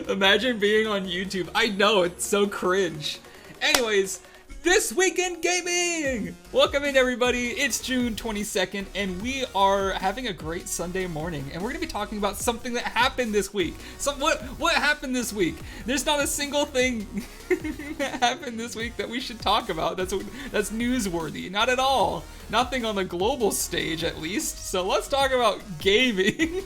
Imagine being on YouTube. I know, it's so cringe. Anyways, This Week in Gaming! Welcome in, everybody. It's June 22nd, and we are having a great Sunday morning, and we're going to be talking about something that happened this week. What happened this week? There's not a single thing that happened this week that we should talk about that's newsworthy. Not at all. Nothing on the global stage, at least. So let's talk about gaming.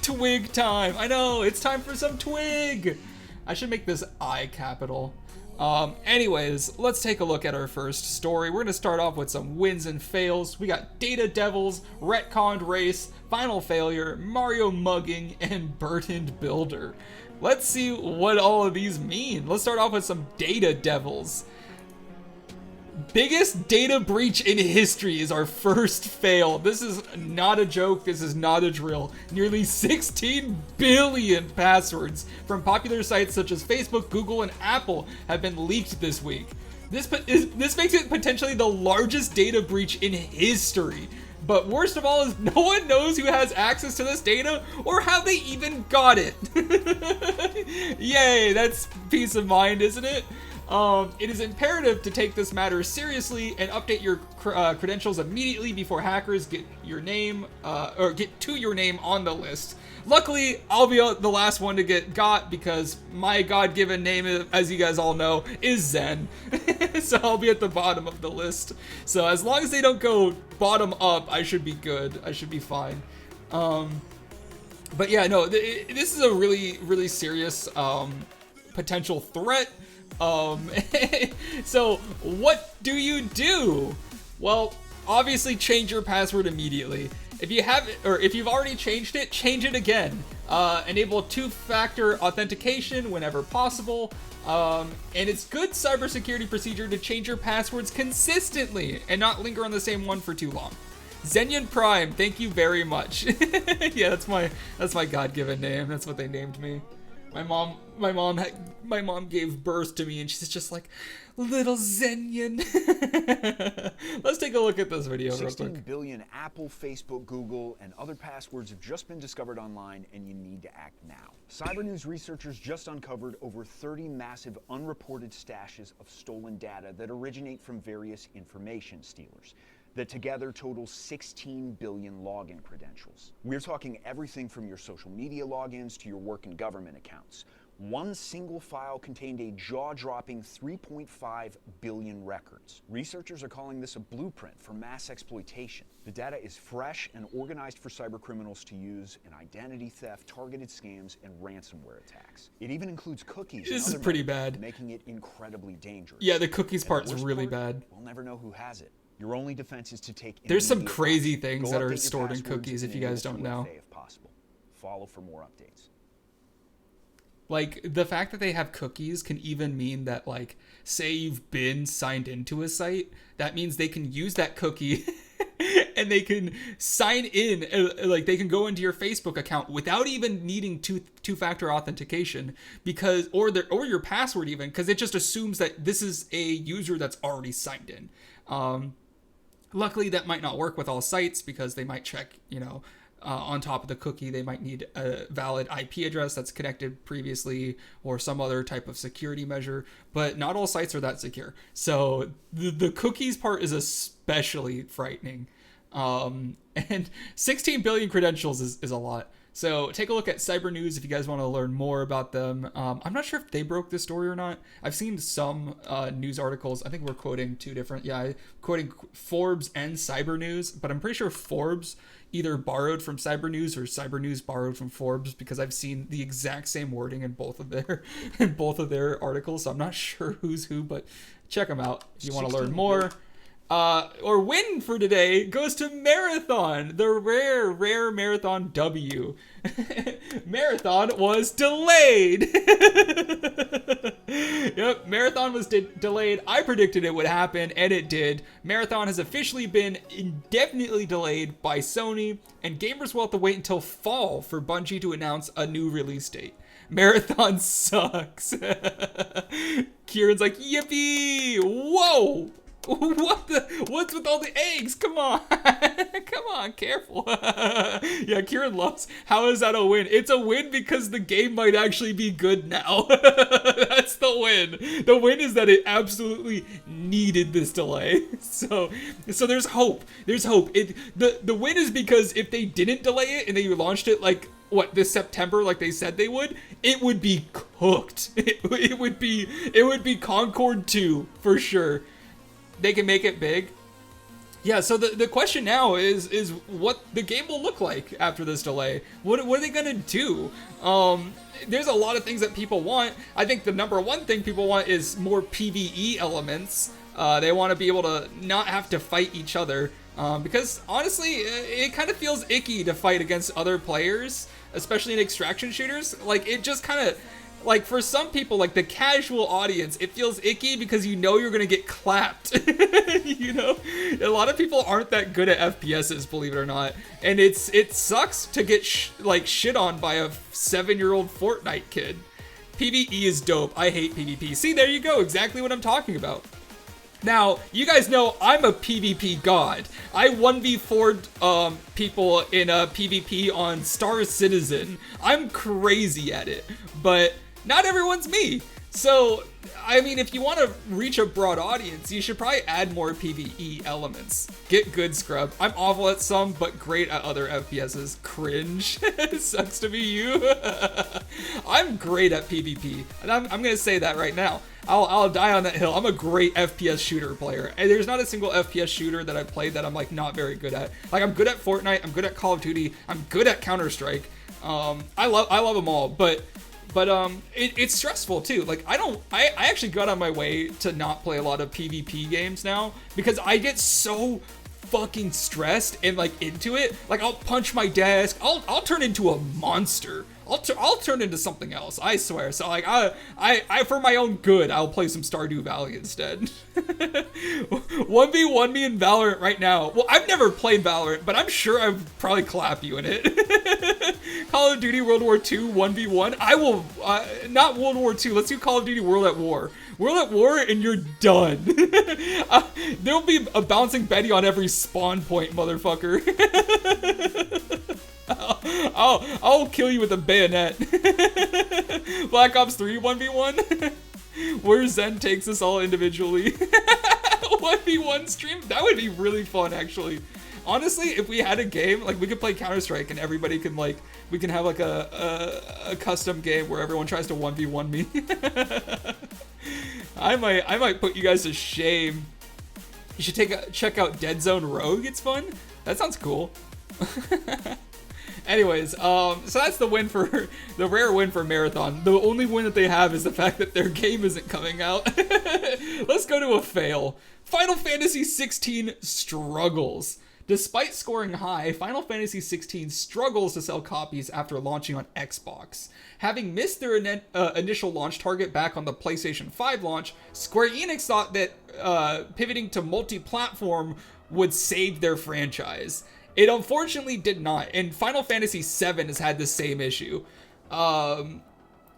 Twig time. I know, it's time for some Twig. I should make this I capital. Anyways, let's take a look at our first story. We're going to start off with some wins and fails. We got Data Devils, Retconned Race, Final Failure, Mario Mugging, and Burdened Builder. Let's see what all of these mean. Let's start off with some Data Devils. Biggest data breach in history is our first fail. This is not a joke. This is not a drill. Nearly 16 billion passwords from popular sites such as Facebook, Google, and Apple have been leaked this week. This makes it potentially the largest data breach in history. But worst of all is no one knows who has access to this data or how they even got it. Yay, that's peace of mind, isn't it? It is imperative to take this matter seriously and update your credentials immediately before hackers get your name or get to your name on the list. Luckily, I'll be the last one to get got because my God-given name, as you guys all know, is Zen. So I'll be at the bottom of the list. So as long as they don't go bottom up, I should be good. I should be fine. But yeah, no, this is a really, really serious potential threat. So what do you do? Well, obviously change your password immediately. If you have, or if you've already changed it, change it again. Enable two-factor authentication whenever possible. And it's good cybersecurity procedure to change your passwords consistently and not linger on the same one for too long. Zenyan Prime, thank you very much. Yeah, that's my God-given name. That's what they named me. My mom gave birth to me, and she's just like, little Zenyan. Let's take a look at this video real quick. 16 billion Apple, Facebook, Google, and other passwords have just been discovered online, and you need to act now. Cybernews researchers just uncovered over 30 massive unreported stashes of stolen data that originate from various information stealers that together total 16 billion login credentials. We're talking everything from your social media logins to your work and government accounts. One single file contained a jaw-dropping 3.5 billion records. Researchers are calling this a blueprint for mass exploitation. The data is fresh and organized for cybercriminals to use in identity theft, targeted scams, and ransomware attacks. It even includes cookies. This is pretty bad. Making it incredibly dangerous. Yeah, the cookies part's really bad. We'll never know who has it. Your only defense is to take. There's some crazy things that are stored in cookies if you guys don't know. If possible. Follow for more updates. Like, the fact that they have cookies can even mean that, like, say you've been signed into a site, that means they can use that cookie and they can sign in, like, they can go into your Facebook account without even needing two-factor authentication because, or your password even, because it just assumes that this is a user that's already signed in. Luckily, that might not work with all sites because they might check, on top of the cookie, they might need a valid IP address that's connected previously or some other type of security measure, but not all sites are that secure. So the cookies part is especially frightening. And 16 billion credentials is a lot. So take a look at Cybernews if you guys want to learn more about them. I'm not sure if they broke this story or not. I've seen some news articles. I think we're quoting two different. Yeah, quoting Forbes and Cybernews, but I'm pretty sure Forbes either borrowed from Cybernews or Cybernews borrowed from Forbes because I've seen the exact same wording in both of their articles. So I'm not sure who's who, but check them out if you want to learn more. Or win for today goes to Marathon, the rare Marathon W. Marathon was delayed. Yep, Marathon was delayed. I predicted it would happen, and it did. Marathon has officially been indefinitely delayed by Sony, and gamers will have to wait until fall for Bungie to announce a new release date. Marathon sucks. Kieran's like, yippee! Whoa! What's with all the eggs? Come on. Come on, careful. Yeah, Kieran loves. How is that a win? It's a win because the game might actually be good now. That's the win. The win is that it absolutely needed this delay. So there's hope. There's hope. The win is because if they didn't delay it and they launched it like this September like they said they would, it would be cooked. It would be Concord 2 for sure. They can make it big. Yeah, so the question now is what the game will look like after this delay. What are they gonna do? There's a lot of things that people want. I think the number one thing people want is more PvE elements. They want to be able to not have to fight each other. Because honestly, it kind of feels icky to fight against other players, especially in extraction shooters. Like, it just kind of, like, for some people, like the casual audience, it feels icky because you know you're gonna get clapped. You know, a lot of people aren't that good at FPSs, believe it or not, and it sucks to get shit on by a 7-year-old Fortnite kid. PvE is dope. I hate PvP. See, there you go, exactly what I'm talking about. Now, you guys know I'm a PvP god. I 1v4'd people in a PvP on Star Citizen. I'm crazy at it, but not everyone's me. So, I mean, if you want to reach a broad audience, you should probably add more PvE elements. Get good, scrub. I'm awful at some, but great at other FPSs. Cringe. Sucks to be you. I'm great at PvP, and I'm gonna say that right now. I'll die on that hill. I'm a great FPS shooter player, and there's not a single FPS shooter that I've played that I'm like not very good at. Like, I'm good at Fortnite, I'm good at Call of Duty, I'm good at Counter-Strike. I love them all, but it's stressful too. Like, I actually got on my way to not play a lot of PvP games now because I get so fucking stressed and like into it. Like, I'll punch my desk. I'll turn into a monster. I'll turn into something else, I swear. So like, I for my own good, I'll play some Stardew Valley instead. 1v1 me in Valorant right now. Well, I've never played Valorant, but I'm sure I'd probably clap you in it. Call of Duty World War II 1v1. I will, not World War II. Let's do Call of Duty World at War. World at War, and you're done. There'll be a bouncing Betty on every spawn point, motherfucker. I'll kill you with a bayonet. Black Ops 3 1v1. Where Zen takes us all individually. 1v1 stream? That would be really fun, actually. Honestly, if we had a game, like, we could play Counter-Strike and everybody can, like, we can have like a custom game where everyone tries to 1v1 me. I might put you guys to shame. You should check out Dead Zone Rogue. It's fun. That sounds cool. Anyways, so that's the win for the rare win for Marathon. The only win that they have is the fact that their game isn't coming out. Let's go to a fail. Final Fantasy 16 struggles. Despite scoring high, Final Fantasy 16 struggles to sell copies after launching on Xbox. Having missed their initial launch target back on the PlayStation 5 launch, Square Enix thought that pivoting to multi-platform would save their franchise. It unfortunately did not, and Final Fantasy VII has had the same issue.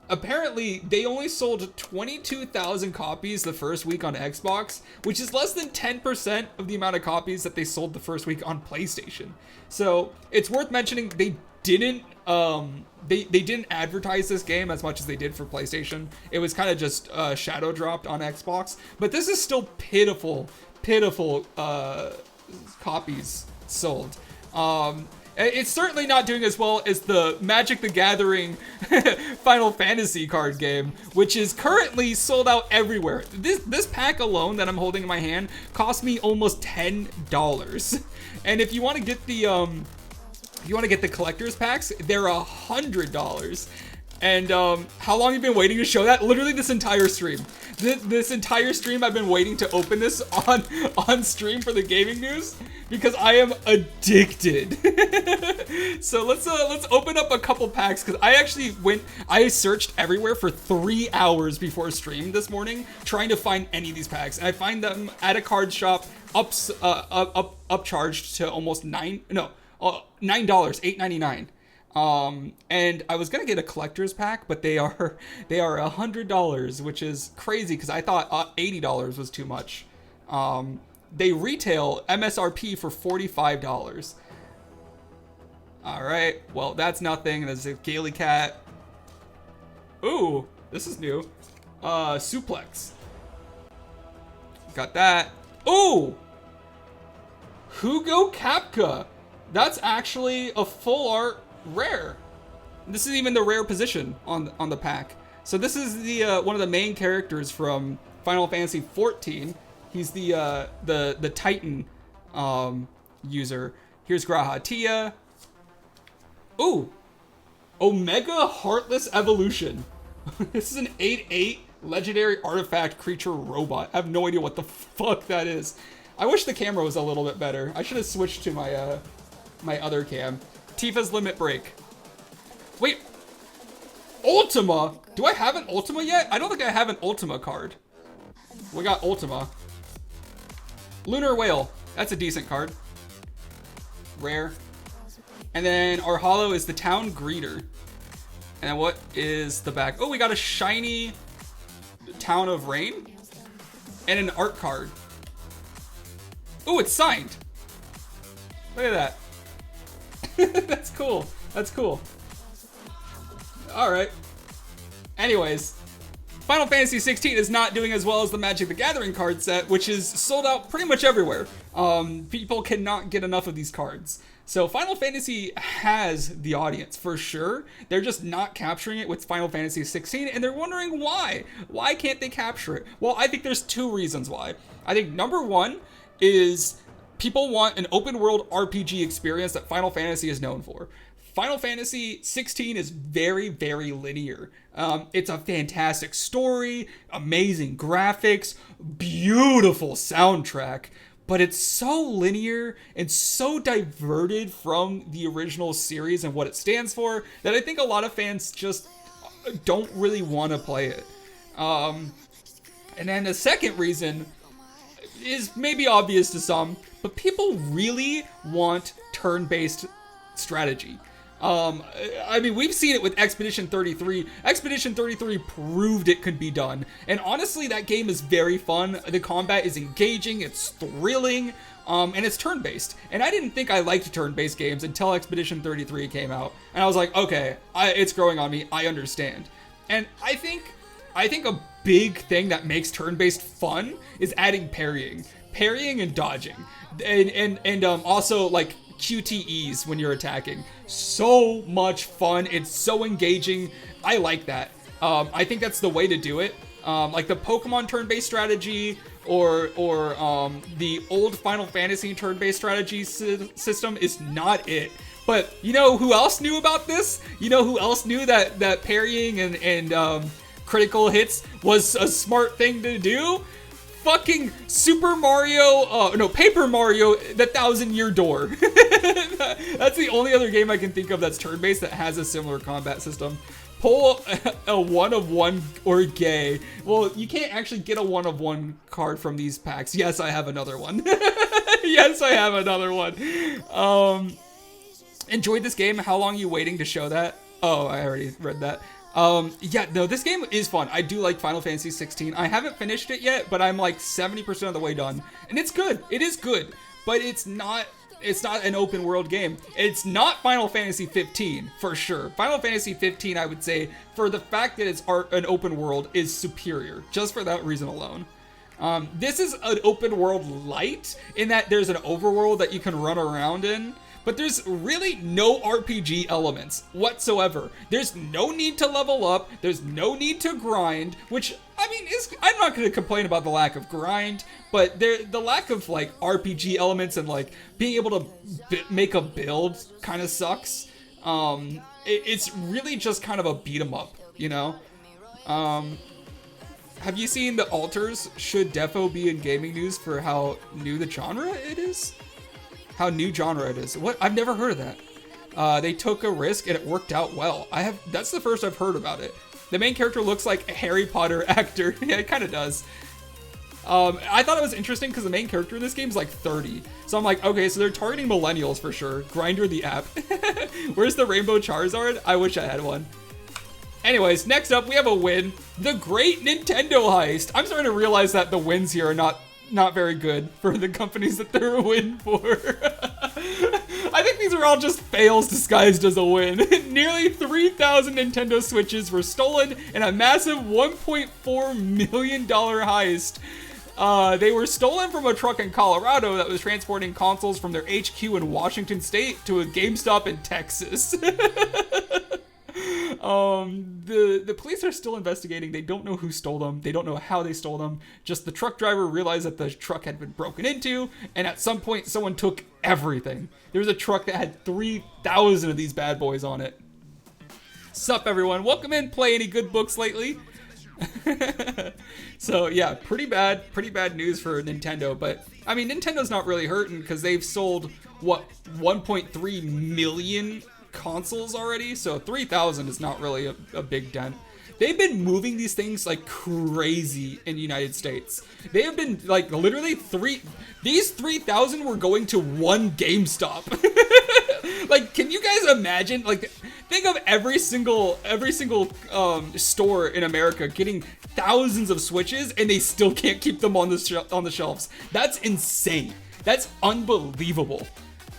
Apparently, they only sold 22,000 copies the first week on Xbox, which is less than 10% of the amount of copies that they sold the first week on PlayStation. So it's worth mentioning they didn't they didn't advertise this game as much as they did for PlayStation. It was kind of just shadow dropped on Xbox, but this is still pitiful copies sold. It's certainly not doing as well as the Magic the Gathering Final Fantasy card game, which is currently sold out everywhere. This pack alone that I'm holding in my hand cost me almost $10. And if you want to get the collector's packs, they're $100. And how long have you been waiting to show that? Literally this entire stream. This entire stream I've been waiting to open this on stream for the gaming news because I am addicted. So let's open up a couple packs because I searched everywhere for 3 hours before stream this morning trying to find any of these packs, and I find them at a card shop upcharged to almost $9, $8.99. And I was gonna get a collector's pack, but they are $100, which is crazy because I thought $80 was too much. They retail MSRP for $45. All right, well, that's nothing. There's a Gaily Cat. Ooh, this is new. Suplex. Got that. Ooh! Hugo Kapka. That's actually a full art rare. This is even the rare position on the pack. So this is the one of the main characters from Final Fantasy XIV. He's the Titan user. Here's Grahatia. Ooh, Omega Heartless Evolution. This is an 8/8 legendary artifact creature robot. I have no idea what the fuck that is. I wish the camera was a little bit better. I should have switched to my my other cam. Tifa's Limit Break. Wait, Ultima? Do I have an Ultima yet? I don't think I have an Ultima card. We got Ultima. Lunar Whale. That's a decent card. Rare. And then our holo is the Town Greeter. And what is the back? Oh, we got a shiny Town of Rain. And an art card. Oh, it's signed. Look at that. That's cool. That's cool. Alright. Anyways. Final Fantasy 16 is not doing as well as the Magic the Gathering card set, which is sold out pretty much everywhere. People cannot get enough of these cards. So Final Fantasy has the audience for sure. They're just not capturing it with Final Fantasy 16, and they're wondering why. Why can't they capture it? Well, I think there's two reasons why. I think number one is people want an open world RPG experience that Final Fantasy is known for. Final Fantasy 16 is very, very linear. It's a fantastic story, amazing graphics, beautiful soundtrack, but it's so linear and so diverted from the original series and what it stands for that I think a lot of fans just don't really want to play it. And then the second reason is maybe obvious to some, but people really want turn-based strategy. I mean, we've seen it with Expedition 33. Expedition 33 proved it could be done. And honestly, that game is very fun. The combat is engaging, it's thrilling, and it's turn-based. And I didn't think I liked turn-based games until Expedition 33 came out. And I was like, okay, it's growing on me, I understand. And I think a big thing that makes turn-based fun is adding parrying. Parrying and dodging. And also, like, QTEs when you're attacking. So much fun. It's so engaging. I like that. I think that's the way to do it. Like the Pokemon turn-based strategy or the old Final Fantasy turn-based strategy system is not it. But you know who else knew about this? You know who else knew that parrying and critical hits was a smart thing to do? Fucking Paper Mario, the 1000-Year Door. That's the only other game I can think of that's turn-based that has a similar combat system. Pull a 1-of-1 or gay. Well, you can't actually get a 1-of-1 card from these packs. Yes, I have another one. Yes, I have another one. Enjoyed this game. How long are you waiting to show that? Oh, I already read that. Yeah, no, this game is fun. I do like Final Fantasy 16. I haven't finished it yet, but I'm like 70% of the way done. And it's good. It is good, but it's not an open world game. It's not Final Fantasy 15 for sure. Final Fantasy 15, I would say, for the fact that it's an open world, is superior just for that reason alone. This is an open world light in that there's an overworld that you can run around in. But there's really no RPG elements whatsoever. There's no need to level up. There's no need to grind, which, I mean, I'm not going to complain about the lack of grind, but the lack of, like, RPG elements and, like, being able to make a build kind of sucks. It's really just kind of a beat 'em up, you know? Have you seen the alters? Should defo be in gaming news for how new the genre it is? How new genre it is. What? I've never heard of that. They took a risk and it worked out well. That's the first I've heard about it. The main character looks like a Harry Potter actor. Yeah, it kind of does. I thought it was interesting because the main character in this game is like 30. So I'm like, okay, so they're targeting millennials for sure. Grindr the app. Where's the Rainbow Charizard? I wish I had one. Anyways, next up we have a win. The Great Nintendo Heist. I'm starting to realize that the wins here are not not very good for the companies that they're a win for. I think these are all just fails disguised as a win. Nearly 3,000 Nintendo Switches were stolen in a massive $1.4 million heist. They were stolen from a truck in Colorado that was transporting consoles from their HQ in Washington State to a GameStop in Texas. The police are still investigating. They don't know who stole them. They don't know how they stole them. Just the truck driver realized that the truck had been broken into, and at some point someone took everything. There was a truck that had 3,000 of these bad boys on it. Sup everyone, welcome in. Play any good books lately? So yeah, pretty bad news for Nintendo, but I mean Nintendo's not really hurting because they've sold what 1.3 million consoles already, so 3,000 is not really a big dent. They've been moving these things like crazy in the United States. They have been like literally these 3,000 were going to one GameStop. Like, can you guys imagine? Like, think of every single store in America getting thousands of Switches, and they still can't keep them on the shelves. That's insane. That's unbelievable.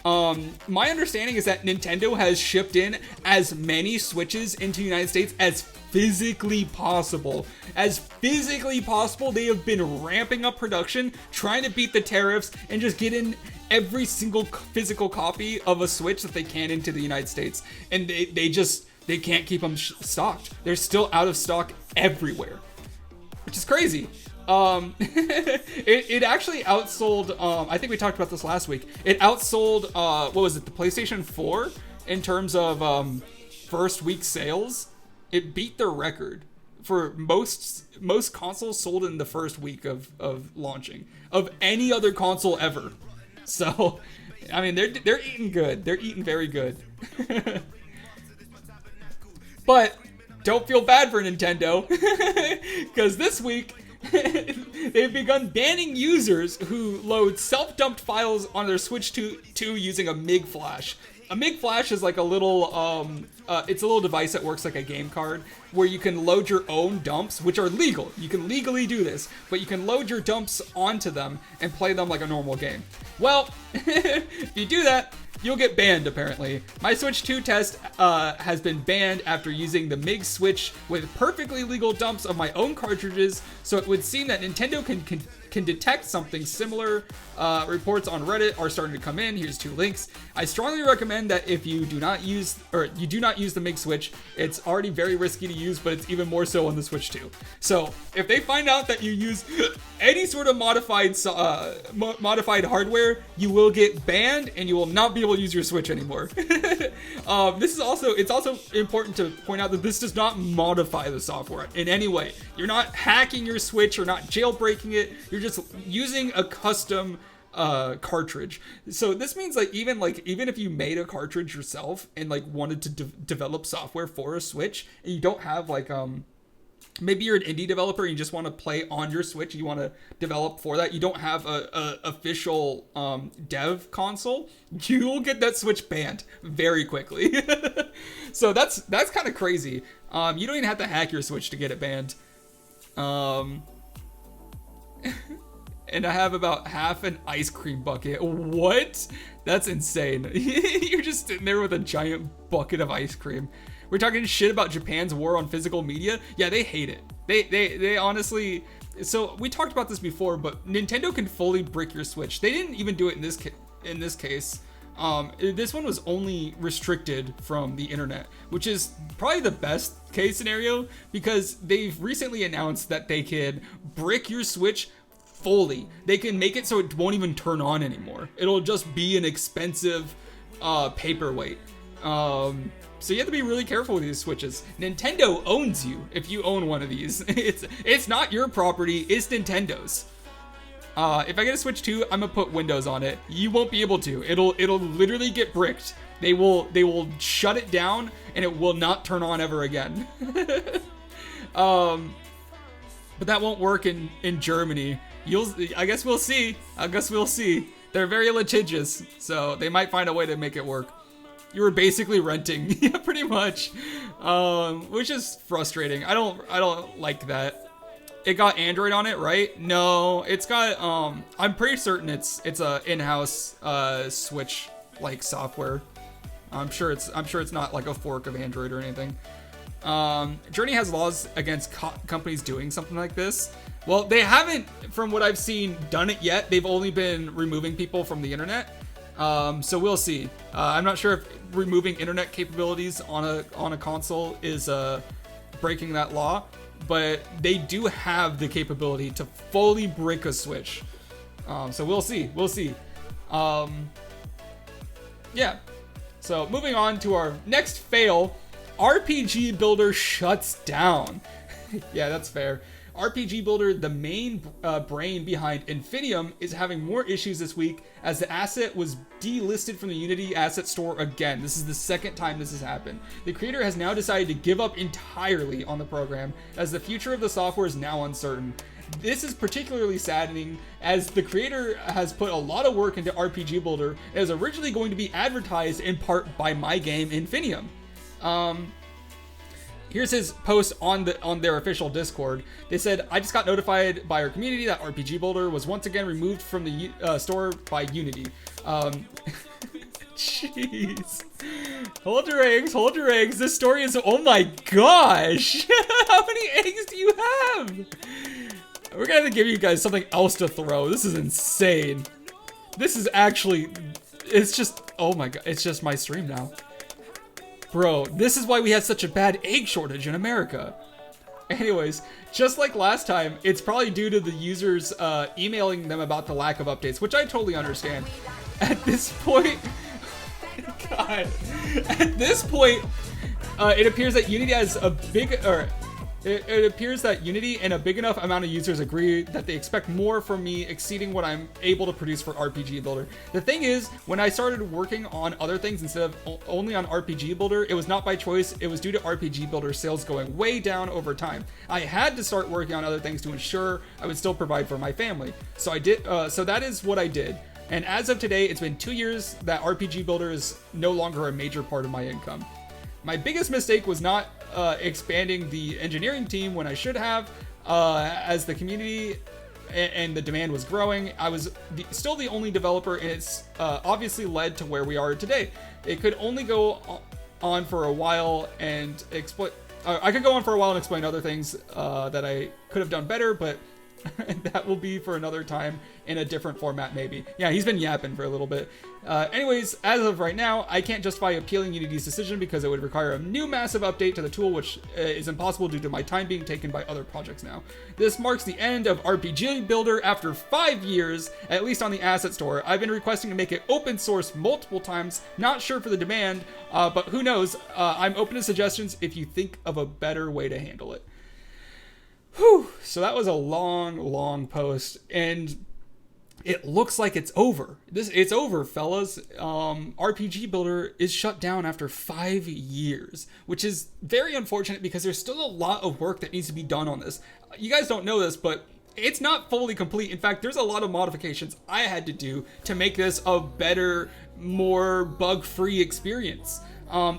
My understanding is that Nintendo has shipped in as many Switches into the United States as physically possible. They have been ramping up production, trying to beat the tariffs, and just get in every single physical copy of a Switch that they can into the United States. And they can't keep them stocked. They're still out of stock everywhere, which is crazy. It actually outsold, I think we talked about this last week. It outsold, the PlayStation 4 in terms of first week sales. It beat their record for most consoles sold in the first week of launching of any other console ever. So, I mean, they're eating good. They're eating very good. But don't feel bad for Nintendo, because this week they've begun banning users who load self-dumped files on their Switch 2 using a MIG flash. A MIG flash is like a little, it's a little device that works like a game card where you can load your own dumps, which are legal. You can legally do this, but you can load your dumps onto them and play them like a normal game. Well, if you do that, you'll get banned, apparently. My Switch 2 test has been banned after using the MIG switch with perfectly legal dumps of my own cartridges, so it would seem that Nintendo can detect something similar. Reports on Reddit are starting to come in. Here's 2 links. I strongly recommend that if you do not use the MIG switch, it's already very risky to use, but it's even more so on the Switch 2. So if they find out that you use any sort of modified hardware, you will get banned and you will not be able to use your Switch anymore. It's also important to point out that this does not modify the software in any way. You're not hacking your Switch, you're not jailbreaking it, you're just using a custom cartridge. So this means even if you made a cartridge yourself and wanted to develop software for a Switch, and you don't have maybe you're an indie developer and you just want to play on your Switch, you want to develop for that, you don't have a official dev console, you'll get that Switch banned very quickly. So that's kind of crazy. You don't even have to hack your Switch to get it banned. And I have about half an ice cream bucket. What? That's insane. You're just sitting there with a giant bucket of ice cream. We're talking shit about Japan's war on physical media. Yeah, they hate it. They honestly. So we talked about this before, but Nintendo can fully brick your Switch. They didn't even do it in this case. This one was only restricted from the internet, which is probably the best case scenario because they've recently announced that they can brick your Switch fully. They can make it so it won't even turn on anymore. It'll just be an expensive paperweight. So you have to be really careful with these Switches. Nintendo owns you if you own one of these. It's not your property, it's Nintendo's. If I get a Switch 2, I'm gonna put Windows on it. You won't be able to. It'll literally get bricked. They will shut it down and it will not turn on ever again. But that won't work in Germany. I guess we'll see. They're very litigious, so they might find a way to make it work. You were basically renting, yeah, pretty much, which is frustrating. I don't like that. it got Android on it, right? No, it's got I'm pretty certain it's a in-house Switch like software. I'm sure it's not like a fork of Android or anything. Journey has laws against companies doing something like this. Well, they haven't, from what I've seen, done it yet. They've only been removing people from the internet. So we'll see. I'm not sure if removing internet capabilities on a console is breaking that law, but they do have the capability to fully brick a Switch. So we'll see. Yeah. So moving on to our next fail, RPG Builder shuts down. Yeah, that's fair. RPG Builder, the main brain behind Infinium, is having more issues this week as the asset was delisted from the Unity asset store again. This is the second time this has happened. The creator has now decided to give up entirely on the program as the future of the software is now uncertain. This is particularly saddening as the creator has put a lot of work into RPG Builder and is originally going to be advertised in part by my game Infinium. Here's his post on their official Discord. They said, I just got notified by our community that RPG Builder was once again removed from the store by Unity. Jeez. Hold your eggs. This story is, oh my gosh. How many eggs do you have? We're gonna have to give you guys something else to throw. This is insane. This is actually, it's just, oh my god, it's just my stream now. Bro, this is why we had such a bad egg shortage in America. Anyways, just like last time, it's probably due to the users emailing them about the lack of updates, which I totally understand. At this point, God, at this point, it appears that Unity has a big, it appears that Unity and a big enough amount of users agree that they expect more from me, exceeding what I'm able to produce for RPG Builder. The thing is, when I started working on other things instead of only on RPG Builder, it was not by choice. It was due to RPG Builder sales going way down over time. I had to start working on other things to ensure I would still provide for my family. So I did. So that is what I did. And as of today, it's been 2 years that RPG Builder is no longer a major part of my income. My biggest mistake was not expanding the engineering team when I should have, as the community and the demand was growing. I was still the only developer, and it's obviously led to where we are today. It could only go on for a while and explain. I could go on for a while and explain other things that I could have done better, but that will be for another time in a different format, maybe. Yeah, he's been yapping for a little bit. Anyways, as of right now, I can't justify appealing Unity's decision because it would require a new massive update to the tool, which is impossible due to my time being taken by other projects now. This marks the end of RPG Builder after 5 years, at least on the asset store. I've been requesting to make it open source multiple times, not sure for the demand, but who knows. I'm open to suggestions if you think of a better way to handle it. Whew. So that was a long post, and it looks like it's over. It's over, fellas. RPG Builder is shut down after 5 years, which is very unfortunate because there's still a lot of work that needs to be done on this. You guys don't know this, but it's not fully complete. In fact, there's a lot of modifications I had to do to make this a better, more bug-free experience.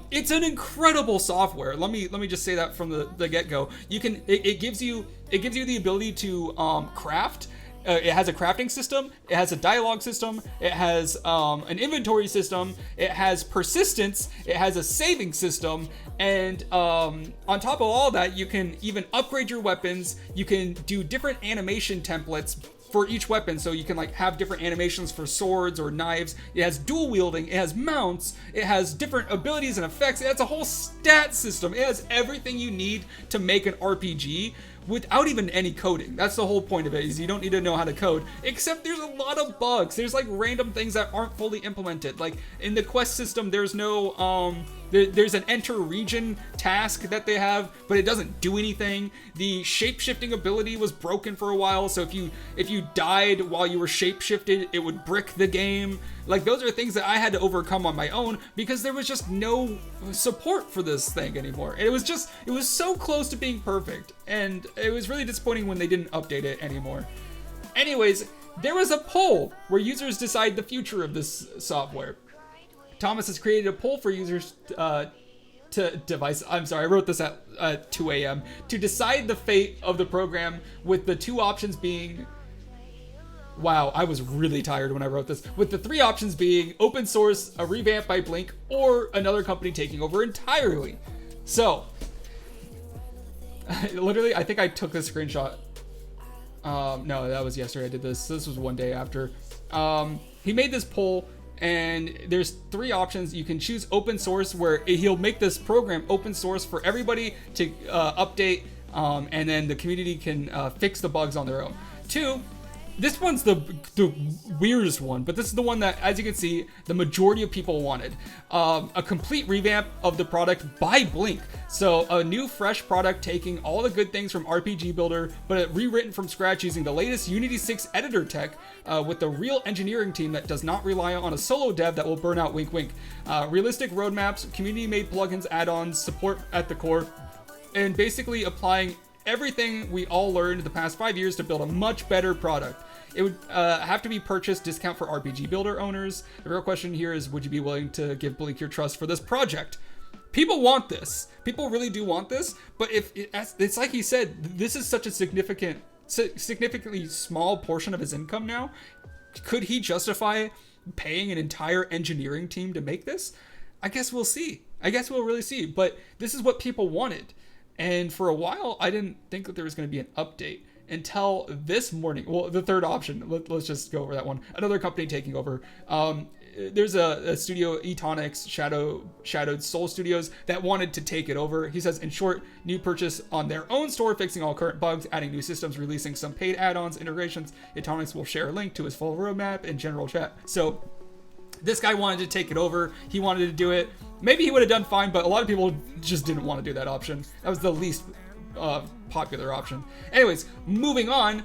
It's an incredible software. Let me just say that from the get-go. It gives you the ability to craft. It has a crafting system. It has a dialogue system. It has an inventory system. It has persistence. It has a saving system. And on top of all that, you can even upgrade your weapons. You can do different animation templates for each weapon, so you can like have different animations for swords or knives. It has dual wielding, it has mounts, it has different abilities and effects, it has a whole stat system. It has everything you need to make an RPG without even any coding. That's the whole point of it, is you don't need to know how to code, except there's a lot of bugs. There's like random things that aren't fully implemented. Like in the quest system, there's no there's an enter region task that they have, but it doesn't do anything. The shape-shifting ability was broken for a while, so if you died while you were shape-shifted, it would brick the game. Like, those are things that I had to overcome on my own because there was just no support for this thing anymore. And it was so close to being perfect, and it was really disappointing when they didn't update it anymore. Anyways, there was a poll where users decide the future of this software. Thomas has created a poll for users device. I'm sorry, I wrote this at 2 a.m. to decide the fate of the program, with the two options being. Wow, I was really tired when I wrote this. With the three options being open source, a revamp by Blink, or another company taking over entirely. So, literally, I think I took this screenshot. No, that was yesterday I did this. This was one day after. He made this poll, and there's three options. You can choose open source, where he'll make this program open source for everybody to update, and then the community can fix the bugs on their own. Two, this one's the weirdest one, but this is the one that, as you can see, the majority of people wanted. A complete revamp of the product by Blink. So a new, fresh product taking all the good things from RPG Builder, but rewritten from scratch using the latest Unity 6 editor tech, with a real engineering team that does not rely on a solo dev that will burn out, wink wink. Realistic roadmaps, community-made plugins, add-ons, support at the core, and basically applying everything we all learned the past 5 years to build a much better product. It would have to be purchased, discount for RPG Builder owners. The real question here is, would you be willing to give Blink your trust for this project? People want this. People really do want this. But if it's like he said, this is such a significantly small portion of his income now. Could he justify paying an entire engineering team to make this? I guess we'll see. I guess we'll really see. But this is what people wanted. And for a while, I didn't think that there was going to be an update until this morning. Well, the third option, let's just go over that one. Another company taking over. There's a studio, Etonics, Shadowed Soul Studios, that wanted to take it over. He says, in short, new purchase on their own store, fixing all current bugs, adding new systems, releasing some paid add-ons, integrations. Etonics will share a link to his full roadmap in general chat. So this guy wanted to take it over. He wanted to do it. Maybe he would have done fine, but a lot of people just didn't want to do that option. That was the least popular option. Anyways, moving on.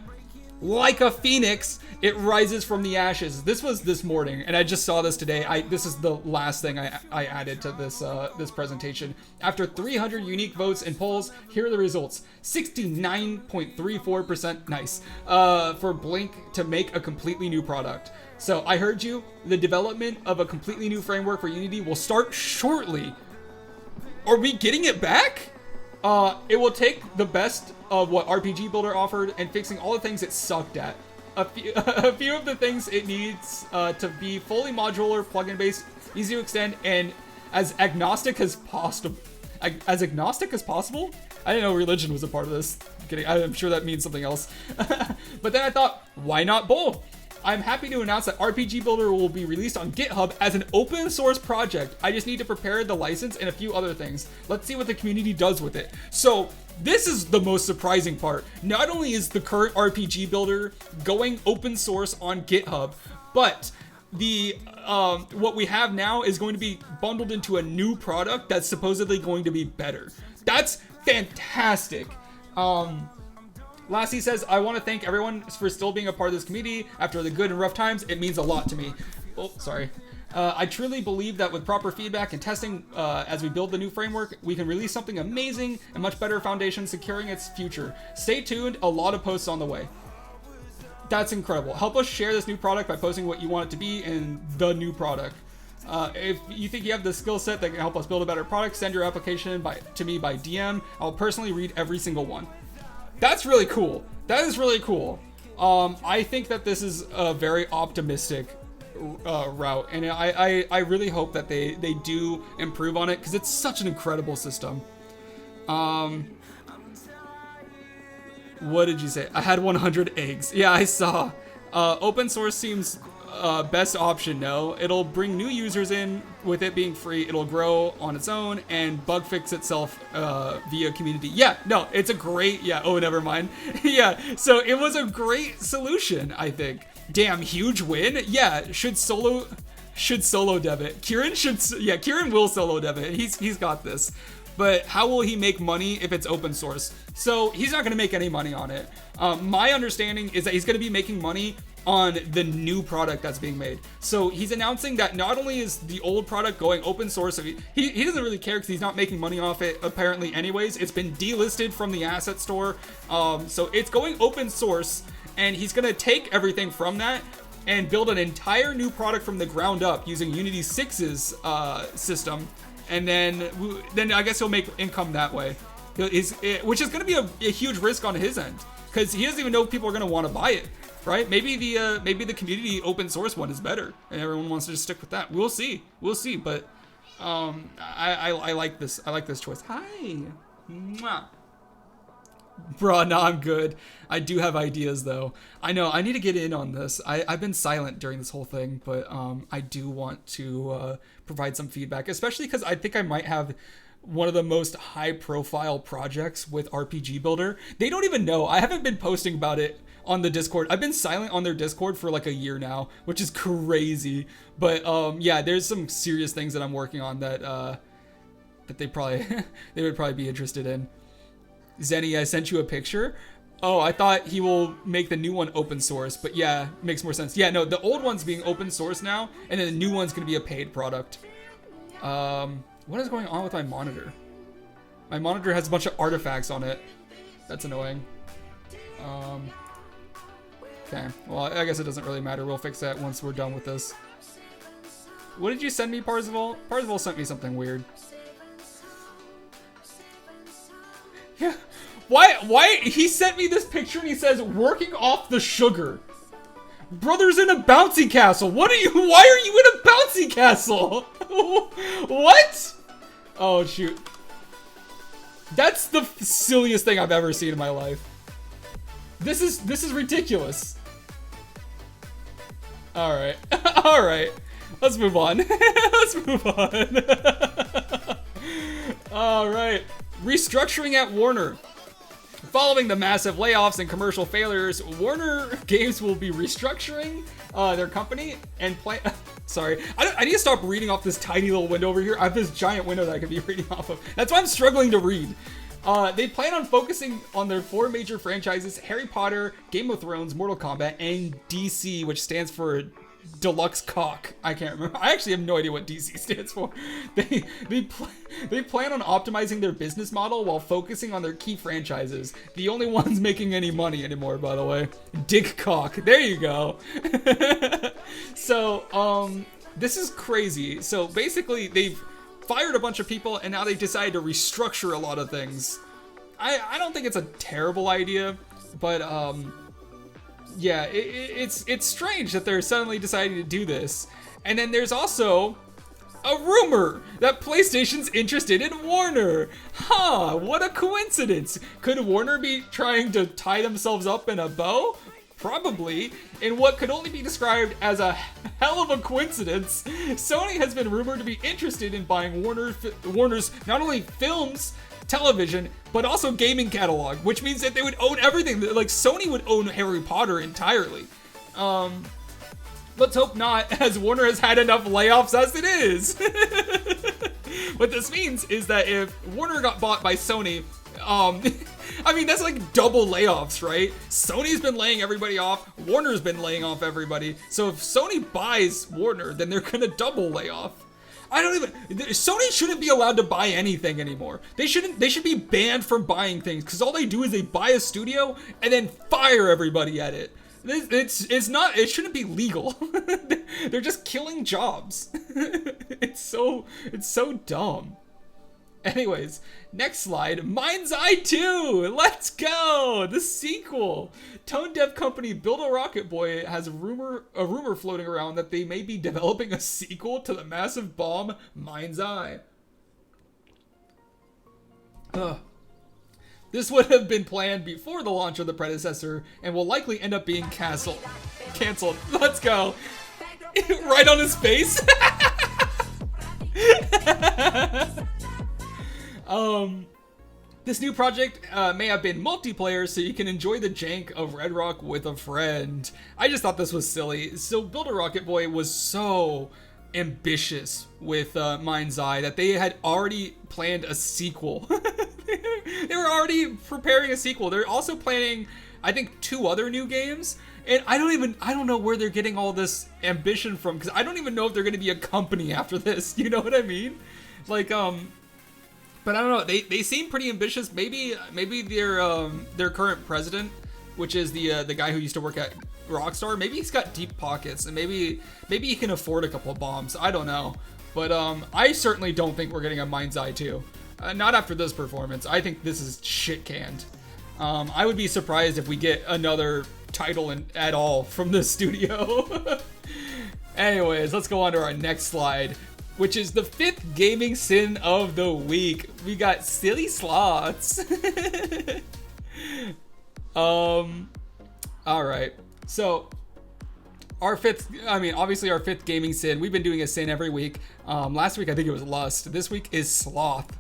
Like a phoenix, it rises from the ashes. This was this morning, and I just saw this today. This is the last thing I added to this this presentation. After 300 unique votes and polls, here are the results. 69.34% nice for Blink to make a completely new product. So I heard you. The development of a completely new framework for Unity will start shortly. Are we getting it back? It will take the best of what RPG Builder offered and fixing all the things it sucked at. A few of the things it needs to be fully modular, plugin based, easy to extend, and as agnostic as possible. As agnostic as possible? I didn't know religion was a part of this. I'm sure that means something else. But then I thought, why not both? I'm happy to announce that RPG Builder will be released on GitHub as an open source project. I just need to prepare the license and a few other things. Let's see what the community does with it. So this is the most surprising part. Not only is the current RPG Builder going open source on GitHub, but the what we have now is going to be bundled into a new product that's supposedly going to be better. That's fantastic. Lassie says, I want to thank everyone for still being a part of this community after the good and rough times. It means a lot to me. Oh, sorry. I truly believe that with proper feedback and testing as we build the new framework, we can release something amazing and much better foundation securing its future. Stay tuned. A lot of posts on the way. That's incredible. Help us share this new product by posting what you want it to be in the new product. If you think you have the skill set that can help us build a better product, send your application to me by DM. I'll personally read every single one. That's really cool. That is really cool. I think that this is a very optimistic route, and I really hope that they do improve on it, because it's such an incredible system. What did you say? I had 100 eggs. Yeah, I saw. Open source seems best option. No, it'll bring new users in. With it being free, it'll grow on its own and bug fix itself via community. Yeah, no, it's a great. Yeah, oh, never mind. Yeah, so it was a great solution, I think. Damn, huge win. Yeah, should solo dev it. Kieran will solo dev it. He's got this. But how will he make money if it's open source? So he's not going to make any money on it. My understanding is that he's going to be making money on the new product that's being made. So he's announcing that not only is the old product going open source, so he doesn't really care because he's not making money off it apparently anyways. It's been delisted from the asset store. So it's going open source, and he's going to take everything from that and build an entire new product from the ground up using Unity 6's system. and then I guess he'll make income that way. Which is going to be a huge risk on his end, because he doesn't even know if people are going to want to buy it, right? Maybe the community open source one is better, and everyone wants to just stick with that. We'll see, but I like this. I like this choice. Hi, mwah. Bruh, no, I'm good. I do have ideas though. I know I need to get in on this. I've been silent during this whole thing, but I do want to provide some feedback, especially because I think I might have one of the most high-profile projects with RPG Builder. They don't even know. I haven't been posting about it on the Discord. I've been silent on their Discord for like a year now, which is crazy. But yeah, there's some serious things that I'm working on that that they would probably be interested in. Zenny, I sent you a picture. Oh, I thought he will make the new one open source, but yeah, makes more sense. Yeah, no, the old one's being open source now, and then the new one's gonna be a paid product. What is going on with my monitor? My monitor has a bunch of artifacts on it. That's annoying. Okay, well, I guess it doesn't really matter. We'll fix that once we're done with this. What did you send me, Parzival? Parzival sent me something weird. Yeah. Why? He sent me this picture and he says, working off the sugar. Brother's in a bouncy castle. Why are you in a bouncy castle? What? Oh, shoot. That's the silliest thing I've ever seen in my life. This is ridiculous. Alright. Alright. Let's move on. Let's move on. Alright. Restructuring at Warner. Following the massive layoffs and commercial failures, Warner Games will be restructuring their company and Sorry, I need to stop reading off this tiny little window over here. I have this giant window that I could be reading off of. That's why I'm struggling to read. They plan on focusing on their 4 major franchises: Harry Potter, Game of Thrones, Mortal Kombat, and DC, which stands for Deluxe Cock. I can't remember. I actually have no idea what DC stands for. They plan on optimizing their business model while focusing on their key franchises. The only ones making any money anymore, by the way. Dick Cock. There you go. So, this is crazy. So basically, they've fired a bunch of people and now they decided to restructure a lot of things. I don't think it's a terrible idea, but yeah, it's strange that they're suddenly deciding to do this. And then there's also a rumor that PlayStation's interested in Warner. Huh, what a coincidence. Could Warner be trying to tie themselves up in a bow? Probably. In what could only be described as a hell of a coincidence, Sony has been rumored to be interested in buying Warner's not only films, television, but also gaming catalog, which means that they would own everything. Like, Sony would own Harry Potter entirely. Let's hope not, as Warner has had enough layoffs as it is. What this means is that if Warner got bought by Sony, I mean, that's like double layoffs, right? Sony's been laying everybody off, Warner's been laying off everybody. So if Sony buys Warner, then they're gonna double lay off. Sony shouldn't be allowed to buy anything anymore. They should be banned from buying things, because all they do is they buy a studio and then fire everybody at it. It shouldn't be legal. They're just killing jobs. It's so dumb. Anyways, next slide. Mind's Eye 2! Let's go! The sequel! Tone deaf company Build a Rocket Boy has a rumor floating around that they may be developing a sequel to the massive bomb Mind's Eye. This would have been planned before the launch of the predecessor and will likely end up being canceled. Let's go! Right on his face! This new project may have been multiplayer, so you can enjoy the jank of Red Rock with a friend. I just thought this was silly. So Build a Rocket Boy was so ambitious with Mind's Eye that they had already planned a sequel. They were already preparing a sequel. They're also planning, I think, 2 other new games. And I don't know where they're getting all this ambition from, because I don't even know if they're going to be a company after this. You know what I mean? Like, but I don't know. They seem pretty ambitious. Maybe their current president, which is the guy who used to work at Rockstar, maybe he's got deep pockets and maybe he can afford a couple of bombs. I don't know. But I certainly don't think we're getting a Mind's Eye 2. Not after this performance. I think this is shit canned. I would be surprised if we get another title at all from this studio. Anyways, let's go on to our next slide, which is the 5th gaming sin of the week. We got silly slots. Alright. So, obviously our 5th gaming sin. We've been doing a sin every week. Last week I think it was lust. This week is sloth.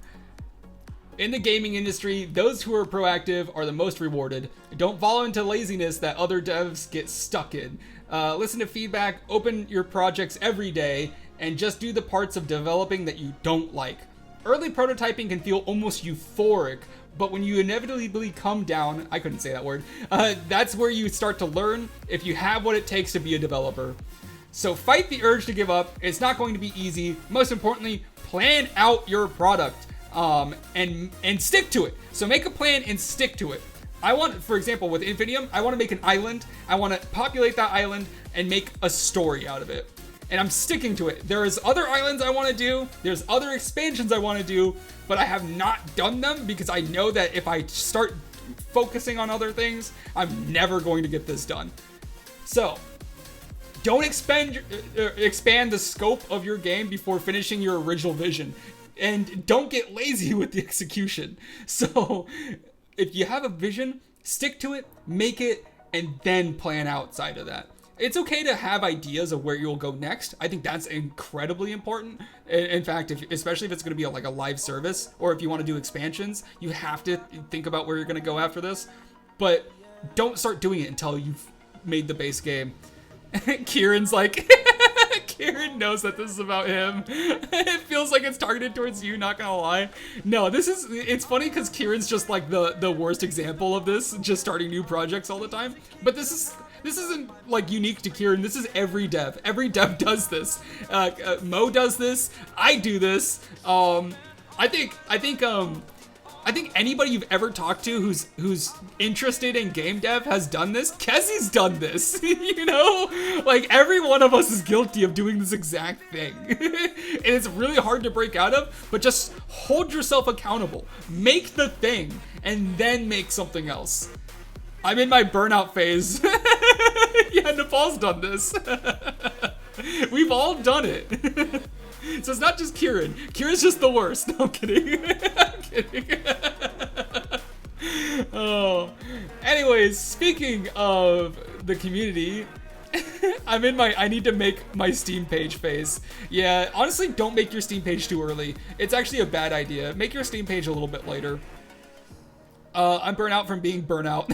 In the gaming industry, those who are proactive are the most rewarded. Don't fall into laziness that other devs get stuck in. Listen to feedback, open your projects every day, and just do the parts of developing that you don't like. Early prototyping can feel almost euphoric, but when you inevitably come down, I couldn't say that word, that's where you start to learn if you have what it takes to be a developer. So fight the urge to give up. It's not going to be easy. Most importantly, plan out your product. And stick to it. So make a plan and stick to it. I want, for example, with Infinium, I want to make an island. I want to populate that island and make a story out of it. And I'm sticking to it. There's other islands I want to do. There's other expansions I want to do, but I have not done them because I know that if I start focusing on other things, I'm never going to get this done. So, don't expand the scope of your game before finishing your original vision. And don't get lazy with the execution. So if you have a vision, stick to it, make it, and then plan outside of that. It's okay to have ideas of where you'll go next. I think that's incredibly important. In fact, especially if it's going to be like a live service, or if you want to do expansions, you have to think about where you're going to go after this. But don't start doing it until you've made the base game. Kieran's like... Kieran knows that this is about him. It feels like it's targeted towards you, not gonna lie. No, it's funny because Kieran's just like the worst example of this, just starting new projects all the time. But this isn't like unique to Kieran. This is every dev. Every dev does this. Mo does this. I do this. I think anybody you've ever talked to who's interested in game dev has done this. Kezzy's done this, you know? Like, every one of us is guilty of doing this exact thing. And it's really hard to break out of, but just hold yourself accountable. Make the thing, and then make something else. I'm in my burnout phase. Yeah, Nepal's done this. We've all done it. So it's not just Kieran. Kieran's just the worst. No, I'm kidding. I'm kidding. Oh. Anyways, speaking of the community, I need to make my Steam page phase. Yeah, honestly, don't make your Steam page too early. It's actually a bad idea. Make your Steam page a little bit later. I'm burnt out from being burnt out.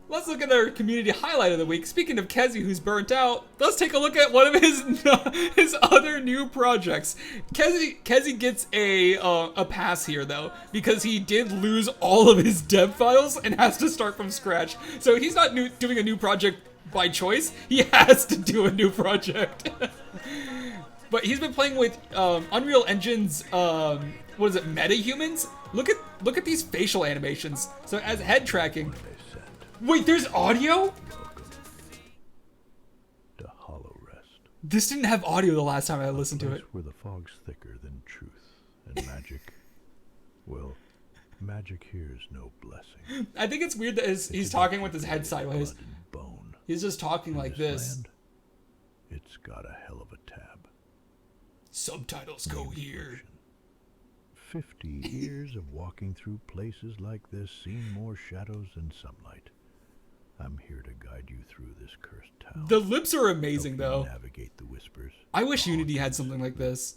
Let's look at our community highlight of the week. Speaking of Kezzy, who's burnt out, let's take a look at one of his other new projects. Kezzy gets a pass here though, because he did lose all of his dev files and has to start from scratch. So he's not doing a new project by choice. He has to do a new project. But he's been playing with Unreal Engine's what is it, MetaHumans? Look at these facial animations. So as head tracking. Wait, there's audio? To hollow rest. This didn't have audio the last time I listened to it. Where the fog's thicker than truth and magic. Well, magic here is no blessing. I think it's weird that he's talking with his head sideways. Bone. He's just talking like this. Land, it's got a hell of a tab. Subtitles go here. 50 years of walking through places like this, seen more shadows than sunlight. I'm here to guide you through this cursed town. The lips are amazing, though. Navigate the whispers. I wish Unity had something like this.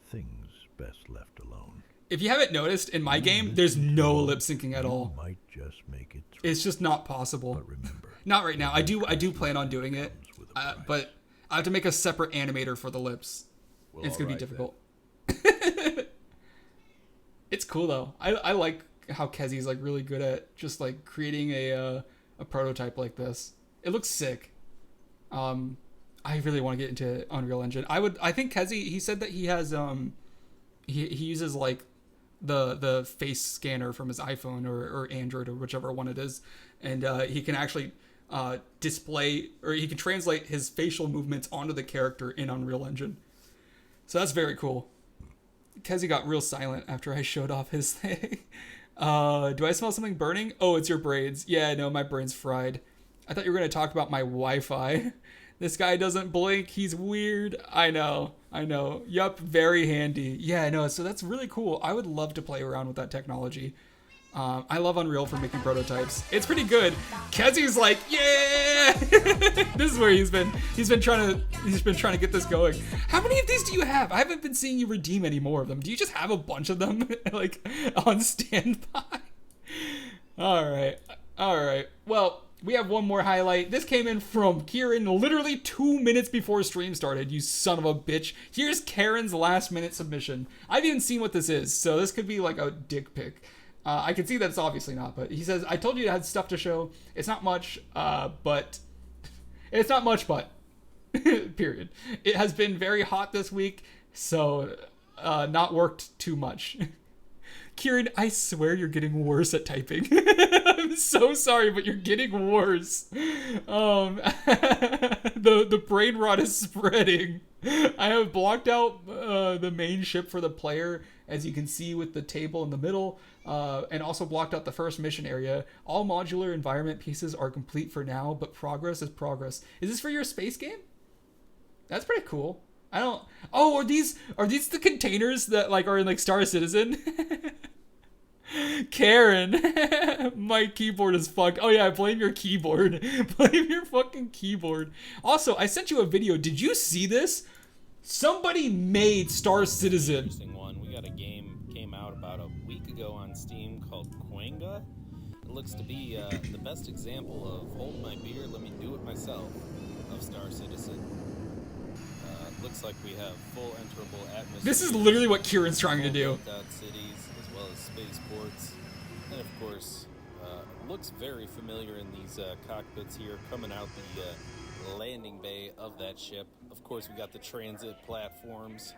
Things best left alone. If you haven't noticed, in my game, there's no lip syncing at all. Might just make it through. It's just not possible. But remember, not right now. I do plan on doing it, but I have to make a separate animator for the lips. Well, it's gonna be difficult. It's cool though. I like how Kezzy's like really good at just like creating a prototype like this. It looks sick. I really want to get into Unreal Engine. I think Kezzy, he said that he has he uses like the face scanner from his iPhone or Android or whichever one it is, and he can actually display, or he can translate his facial movements onto the character in Unreal Engine. So that's very cool. Kezi got real silent after I showed off his thing. Do I smell something burning? Oh, it's your braids. Yeah, no, my brain's fried. I thought you were going to talk about my Wi-Fi. This guy doesn't blink. He's weird. I know. Yup, very handy. Yeah, I know. So that's really cool. I would love to play around with that technology. I love Unreal for making prototypes. It's pretty good. Kezi's like, yeah. This is where he's been trying to get this going. How many of these do you have? I haven't been seeing you redeem any more of them. Do you just have a bunch of them like on standby? All right. Well, we have one more highlight. This came in from Kieran literally 2 minutes before stream started, you son of a bitch. Here's Karen's last minute submission. I haven't even seen what this is, so this could be like a dick pic. I can see that it's obviously not, but he says, I told you it had stuff to show. It's not much, but... period. It has been very hot this week, so not worked too much. Kieran, I swear you're getting worse at typing. I'm so sorry, but you're getting worse. The brain rot is spreading. I have blocked out the main ship for the player, as you can see with the table in the middle, and also blocked out the first mission area. All modular environment pieces are complete for now, but progress is progress. Is this for your space game? That's pretty cool. I don't... Oh, are these the containers that like are in like Star Citizen? Karen, my keyboard is fucked. Oh yeah, blame your keyboard. Blame your fucking keyboard. Also, I sent you a video. Did you see this? Somebody made Star Citizen. Interesting one. We got a game came out about a week ago on Steam called Quanga. It looks to be the best example of hold my beer, let me do it myself of Star Citizen. Looks like we have full enterable atmosphere. This is literally what Kieran's trying to do. Cities as well as spaceports, and of course, looks very familiar in these cockpits here, coming out the landing bay of that ship. Of course, we got the transit platforms.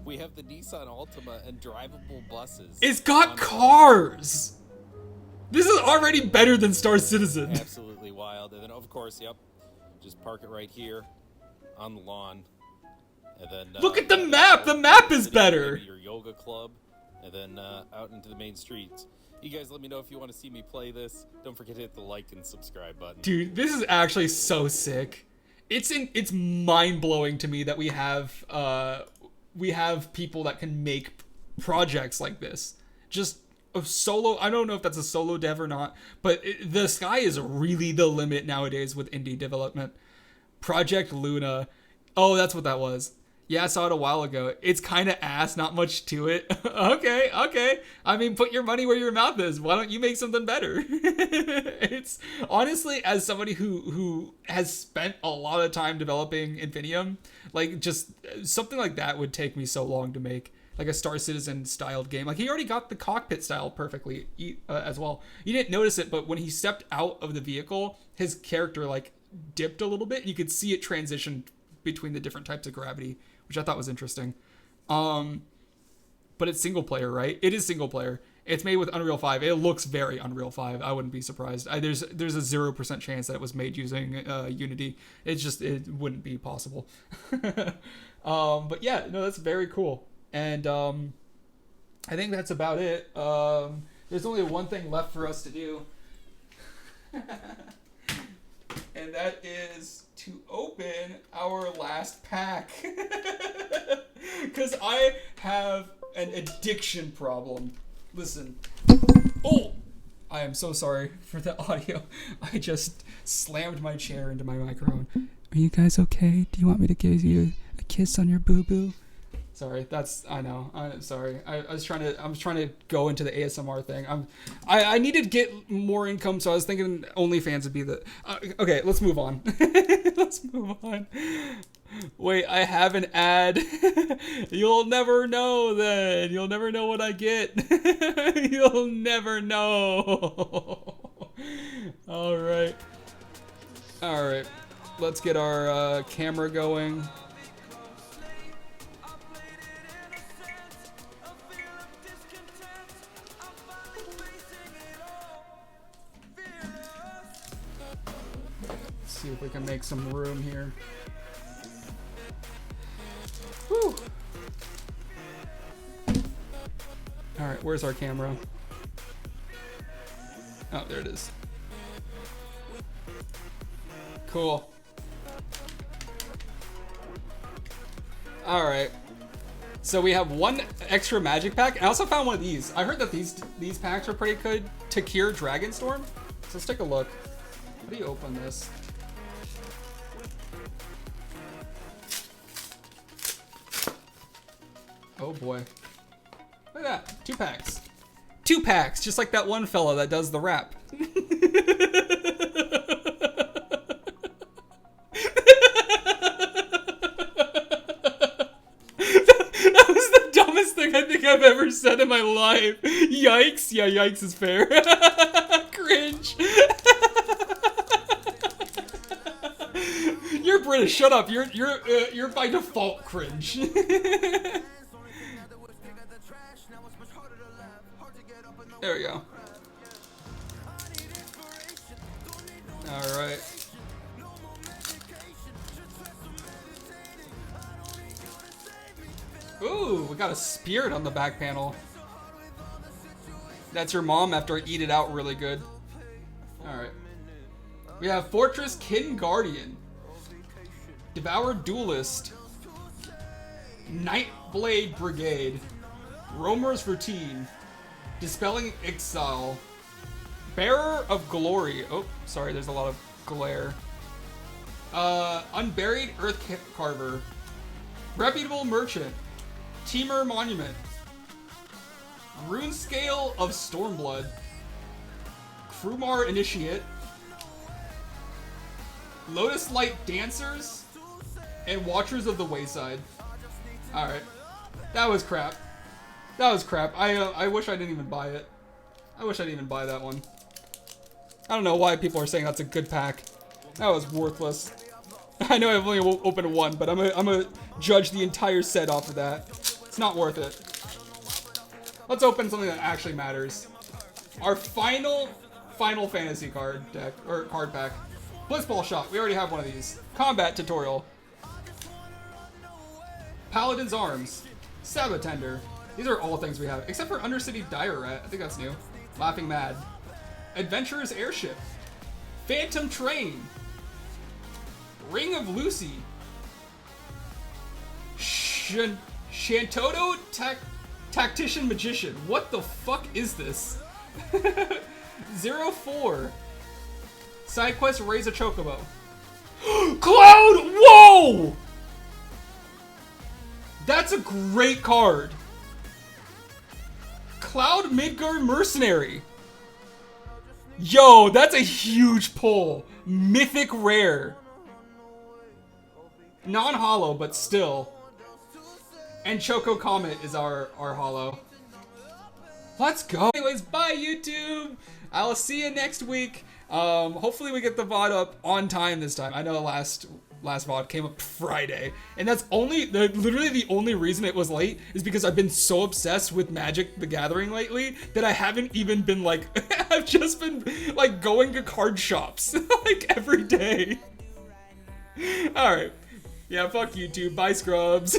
We have the Nissan Altima and drivable buses. It's got cars. This is already better than Star Citizen. Absolutely wild. And then, of course, yep, just park it right here on the lawn. And then look at the map. The map is better. Your yoga club, and then out into the main streets. You guys, let me know if you want to see me play this. Don't forget to hit the like and subscribe button. Dude, this is actually so sick. It's mind blowing to me that we have people that can make projects like this. Just a solo. I don't know if that's a solo dev or not, but the sky is really the limit nowadays with indie development. Project Luna. Oh, that's what that was. Yeah, I saw it a while ago. It's kind of ass, not much to it. Okay. I mean, put your money where your mouth is. Why don't you make something better? It's honestly, as somebody who has spent a lot of time developing Infinium, like just something like that would take me so long to make. Like a Star Citizen styled game. Like he already got the cockpit style perfectly as well. You didn't notice it, but when he stepped out of the vehicle, his character like dipped a little bit. You could see it transition between the different types of gravity, which I thought was interesting. But it's single player, right? It is single player. It's made with Unreal 5. It looks very Unreal 5. I wouldn't be surprised. There's a 0% chance that it was made using Unity. It wouldn't be possible. But yeah, no, that's very cool. And I think that's about it. There's only one thing left for us to do. And that is to open our last pack. Because I have an addiction problem. Listen. Oh! I am so sorry for the audio. I just slammed my chair into my microphone. Are you guys okay? Do you want me to give you a kiss on your boo-boo? Sorry, I know. I'm sorry. I was trying to go into the ASMR thing. I needed to get more income, so I was thinking OnlyFans would be the. Okay, let's move on. Let's move on. Wait, I have an ad. You'll never know then. You'll never know what I get. You'll never know. All right. Let's get our camera going. see if we can make some room here. Whew. Alright, where's our camera? Oh, there it is. Cool. Alright. So we have one extra magic pack. I also found one of these. I heard that these packs are pretty good to cure Dragonstorm. So let's take a look. How do you open this? Oh boy. Look at that. 2 packs. 2 packs, just like that one fella that does the rap. That was the dumbest thing I think I've ever said in my life. Yikes. Yeah, yikes is fair. Cringe. You're British. Shut up. You're by default cringe. There we go. Alright. Ooh, we got a spirit on the back panel. That's your mom after I eat it out really good. Alright. We have Fortress Kin Guardian. Devoured Duelist. Nightblade Brigade. Roamer's Routine. Dispelling Exile. Bearer of Glory. Oh, sorry, there's a lot of glare. Unburied Earth Carver. Reputable Merchant. Teamer Monument. Runescale of Stormblood. Krumar Initiate. Lotus Light Dancers. And Watchers of the Wayside. Alright. That was crap. That was crap. I wish I didn't even buy it. I wish I didn't even buy that one. I don't know why people are saying that's a good pack. That was worthless. I know I've only opened one, but I'm gonna judge the entire set off of that. It's not worth it. Let's open something that actually matters. Our final Fantasy card deck, or card pack. Blitzball Shot. We already have one of these. Combat Tutorial. Paladin's Arms. Sabotender. These are all things we have, except for Undercity Dire Rat. I think that's new. Laughing Mad. Adventurer's Airship. Phantom Train. Ring of Lucy. Shantoto Tactician Magician. What the fuck is this? 04. Side quest Raise a Chocobo. Cloud! Whoa! That's a great card. Cloud Midgard Mercenary. Yo, that's a huge pull. Mythic Rare. Non-holo, but still. And Choco Comet is our holo. Let's go. Anyways, bye YouTube. I'll see you next week. Hopefully we get the VOD up on time this time. I know last VOD came up Friday, and that's literally the only reason it was late is because I've been so obsessed with Magic the Gathering lately that I haven't even been like, I've just been like going to card shops like every day. All right. Yeah, fuck YouTube. Bye, scrubs.